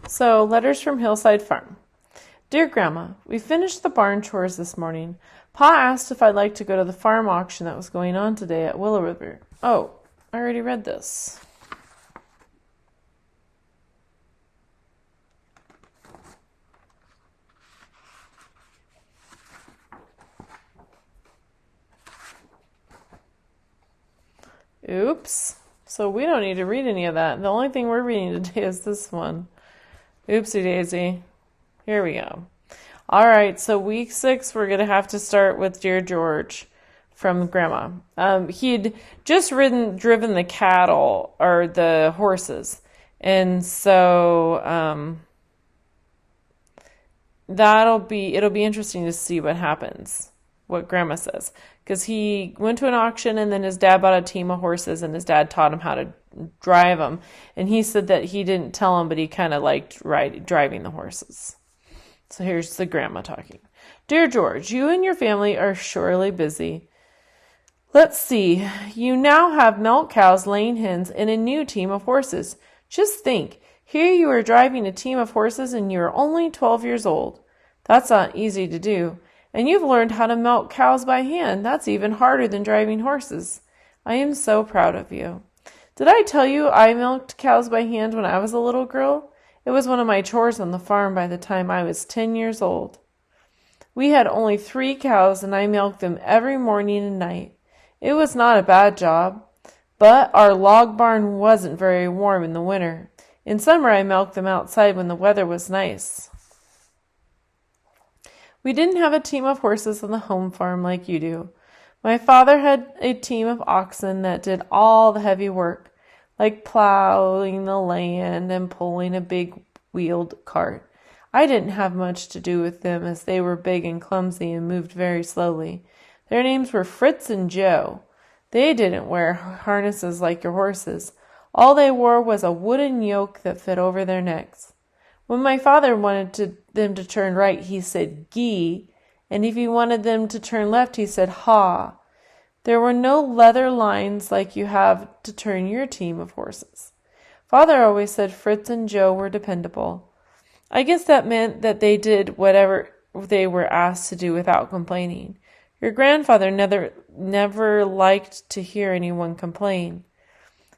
So, letters from Hillside Farm. Dear Grandma, we finished the barn chores this morning. Pa asked if I'd like to go to the farm auction that was going on today at Willow River. Oh, I already read this. Oops. So we don't need to read any of that. The only thing we're reading today is this one. Oopsie daisy. Here we go. All right, so week 6, we're going to have to start with Dear George from Grandma. He'd just driven the cattle, or the horses. And so it'll be interesting to see what happens, what Grandma says. Because he went to an auction and then his dad bought a team of horses and his dad taught him how to drive them. And he said that he didn't tell him, but he kind of liked driving the horses. So here's the Grandma talking. Dear George, you and your family are surely busy. Let's see. You now have milk cows, laying hens, and a new team of horses. Just think. Here you are driving a team of horses and you're only 12 years old. That's not easy to do. And you've learned how to milk cows by hand. That's even harder than driving horses. I am so proud of you. Did I tell you I milked cows by hand when I was a little girl? It was one of my chores on the farm by the time I was 10 years old. We had only 3 cows and I milked them every morning and night. It was not a bad job, but our log barn wasn't very warm in the winter. In summer I milked them outside when the weather was nice. We didn't have a team of horses on the home farm like you do. My father had a team of oxen that did all the heavy work, like plowing the land and pulling a big wheeled cart. I didn't have much to do with them as they were big and clumsy and moved very slowly. Their names were Fritz and Joe. They didn't wear harnesses like your horses. All they wore was a wooden yoke that fit over their necks. When my father wanted them to turn right, he said gee, and if he wanted them to turn left, he said ha. There were no leather lines like you have to turn your team of horses. Father always said Fritz and Joe were dependable. I guess that meant that they did whatever they were asked to do without complaining. Your grandfather never liked to hear anyone complain.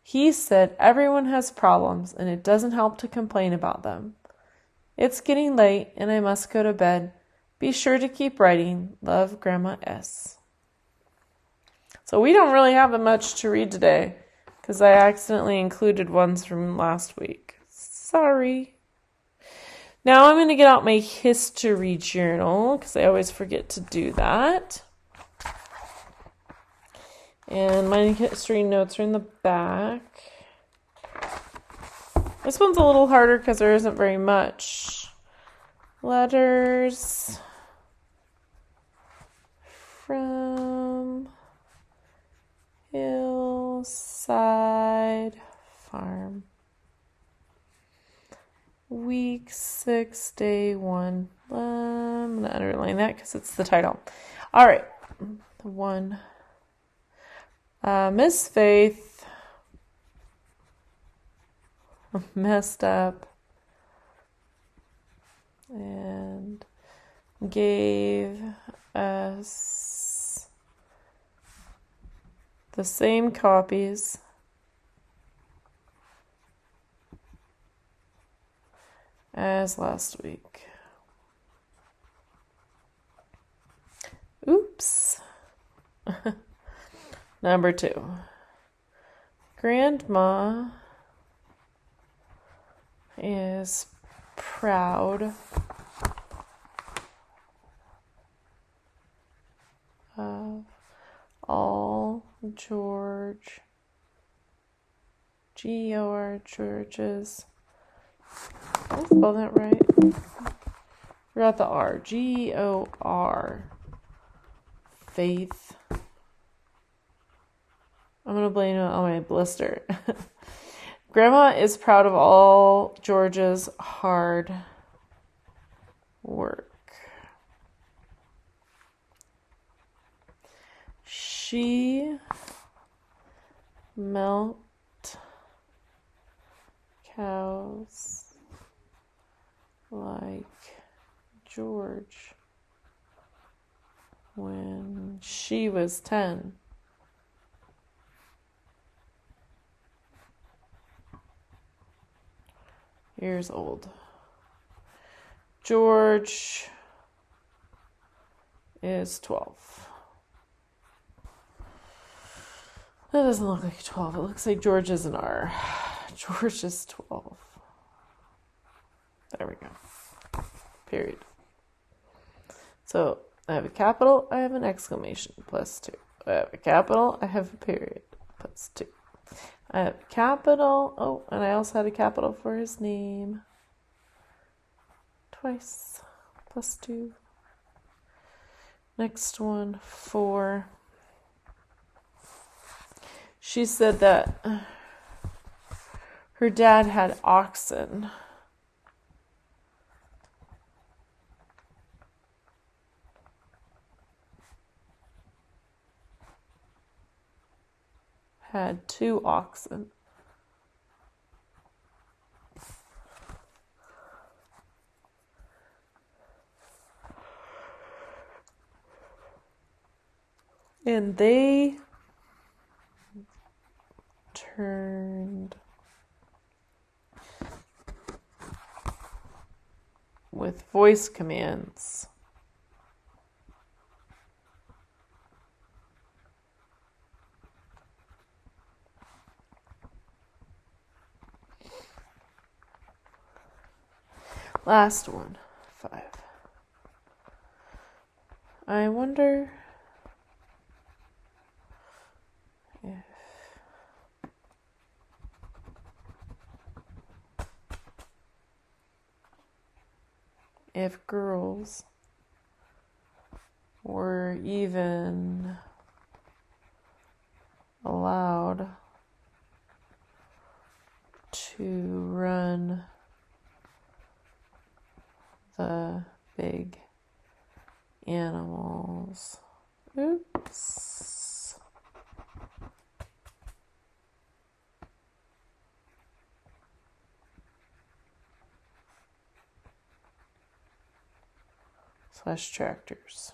He said everyone has problems and it doesn't help to complain about them. It's getting late and I must go to bed. Be sure to keep writing. Love, Grandma S. So we don't really have much to read today because I accidentally included ones from last week. Sorry. Now I'm going to get out my history journal because I always forget to do that. And my history notes are in the back. This one's a little harder because there isn't very much. Letters from Hillside Farm. Week 6, day 1. I'm going to underline that because it's the title. All right. 1. Miss Faith messed up and gave us the same copies as last week. Oops. Number 2. Grandma is proud of all George's George's. Did I spell that right? Forgot the R. Gor. Faith. I'm going to blame it on my blister. Grandma is proud of all George's hard work. She milked cows like George when she was 10. Years old. George is 12. That doesn't look like 12. It looks like George is an R. George is 12. There we go. Period. So I have a capital, I have an exclamation, +2. I have a capital, I have a period, +2. I have a capital, and I also had a capital for his name. Twice, +2. Next one, 4. She said that her dad had oxen. Had 2 oxen. And they turned with voice commands. Last one, 5. I wonder if girls were even allowed to run the big animals. Oops. / tractors.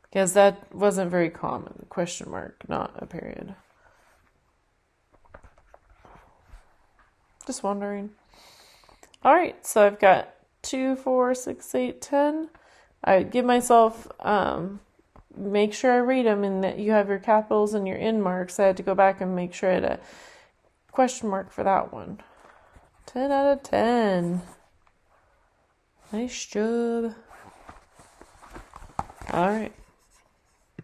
Because that wasn't very common. Question mark, not a period. Just wondering. All right, so I've got 2, 4, 6, 8, 10. I give myself, make sure I read them and that you have your capitals and your end marks. I had to go back and make sure I had a question mark for that one. 10 out of 10. Nice job. All right.